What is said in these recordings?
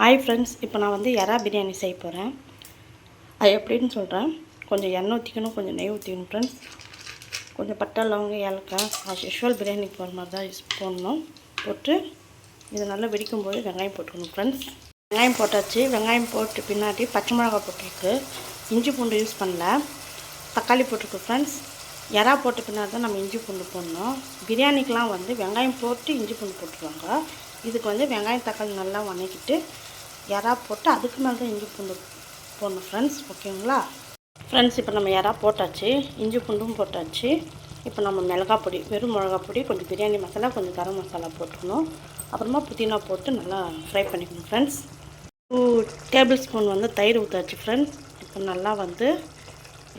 Hi friends, இப்போ நான் வந்து எறா பிரியாணி செய்ய போகிறேன். அது எப்படின்னு சொல்கிறேன். கொஞ்சம் எண்ணெய் ஊற்றிக்கணும், கொஞ்சம் நெய் ஊற்றிக்கணும் ஃப்ரெண்ட்ஸ். கொஞ்சம் பட்டை, லவங்கம், ஏலக்காய் ஆஸ் யூஷுவல் பிரியாணிக்கு போகிற மாதிரி தான் யூஸ் பண்ணணும். போட்டு இது நல்லா வெடிக்கும்போது வெங்காயம் போட்டுக்கணும் ஃப்ரெண்ட்ஸ். வெங்காயம் போட்டாச்சு. வெங்காயம் போட்டு பின்னாடி பச்சை மிளகாய் போட்டிருக்கு. இஞ்சி பூண்டு யூஸ் பண்ணல. தக்காளி போட்டிருக்கு ஃப்ரெண்ட்ஸ். எறா போட்ட பின்னாடி தான் நம்ம இஞ்சி பூண்டு போடணும். பிரியாணிக்கெலாம் வந்து வெங்காயம் போட்டு இஞ்சி பூண்டு போட்டுருவாங்க. இதுக்கு வந்து வெங்காயம் தக்காளி நல்லா வதக்கிட்டு எறா போட்டு அதுக்கு மேலே தான் இஞ்சி பூண்டு போடணும் ஃப்ரெண்ட்ஸ். ஓகேங்களா ஃப்ரெண்ட்ஸ்? இப்போ நம்ம எறா போட்டாச்சு, இஞ்சி பூண்டும் போட்டாச்சு. இப்போ நம்ம மிளகாய் பொடி, வெறும் மிளகாய் பொடி, கொஞ்சம் பிரியாணி மசாலா, கொஞ்சம் கரம் மசாலா போட்டுக்கணும். அப்புறமா புதினா போட்டு நல்லா ஃப்ரை பண்ணிக்கணும் ஃப்ரெண்ட்ஸ். 2 டேபிள் ஸ்பூன் வந்து தயிர் ஊற்றாச்சு ஃப்ரெண்ட்ஸ். இப்போ நல்லா வந்து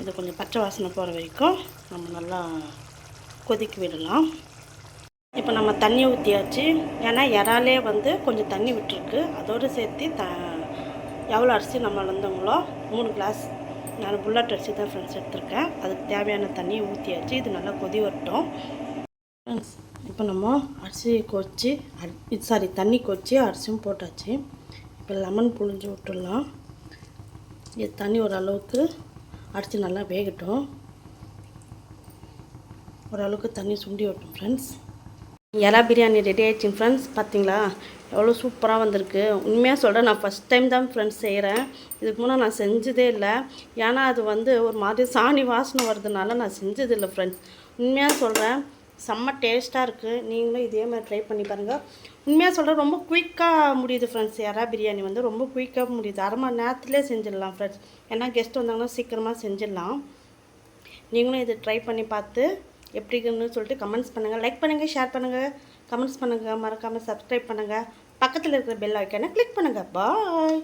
இது கொஞ்சம் பச்சை வாசனை போகிற வரைக்கும் நம்ம நல்லா கொதிக்க விடலாம். இப்போ நம்ம தண்ணி ஊற்றியாச்சு. ஏன்னா இறாலே வந்து கொஞ்சம் தண்ணி விட்டுருக்கு. அதோடு சேர்த்து எவ்வளோ அரிசி நம்ம வந்தவங்களோ 3 கிளாஸ் நான் புல்லட் அரிசி தான் ஃப்ரெண்ட்ஸ் எடுத்திருக்கேன். அதுக்கு தேவையான தண்ணியை ஊற்றியாச்சு. இது நல்லா கொதி வரட்டும் ஃப்ரெண்ட்ஸ். இப்போ நம்ம அரிசி கொதிச்சு தண்ணி கொதிச்சு அரிசியும் போட்டாச்சு. இப்போ லெமன் புழிஞ்சு விட்டுடலாம். இது தண்ணி ஓரளவுக்கு அரிசி நல்லா வேகட்டும். ஓரளவுக்கு தண்ணி சுண்டி வரட்டும் ஃப்ரெண்ட்ஸ். எறா பிரியாணி ரெடி ஆகிடுச்சிங்க ஃப்ரெண்ட்ஸ். பார்த்தீங்களா எவ்வளோ சூப்பராக வந்திருக்கு. உண்மையாக சொல்கிறேன், நான் ஃபஸ்ட் டைம் தான் ஃப்ரெண்ட்ஸ் செய்கிறேன். இதுக்கு முன்னே நான் செஞ்சதே இல்லை. ஏன்னா அது வந்து ஒரு மாதிரி சாணி வாசனை வருதுனால நான் செஞ்சதில்லை ஃப்ரெண்ட்ஸ். உண்மையாக சொல்கிறேன், செம்ம டேஸ்ட்டாக இருக்குது. நீங்களும் இதே மாதிரி ட்ரை பண்ணி பாருங்கள். உண்மையாக சொல்கிறேன், ரொம்ப குயிக்காக முடியுது ஃப்ரெண்ட்ஸ். எறா பிரியாணி வந்து ரொம்ப குயிக்காக முடியுது. 1/2 மணி நேரத்துலேயே செஞ்சிடலாம் ஃப்ரெண்ட்ஸ். ஏன்னா கெஸ்ட் வந்தாங்கன்னா சீக்கிரமாக செஞ்சிடலாம். நீங்களும் இதை ட்ரை பண்ணி பார்த்து எப்படின்னு சொல்லிட்டு கமெண்ட்ஸ் பண்ணுங்கள். லைக் பண்ணுங்கள், ஷேர் பண்ணுங்கள், கமெண்ட்ஸ் பண்ணுங்கள். மறக்காமல் சப்ஸ்கிரைப் பண்ணுங்கள். பக்கத்தில் இருக்கிற பெல் ஐக்கானை கிளிக் பண்ணுங்கள். பாய்.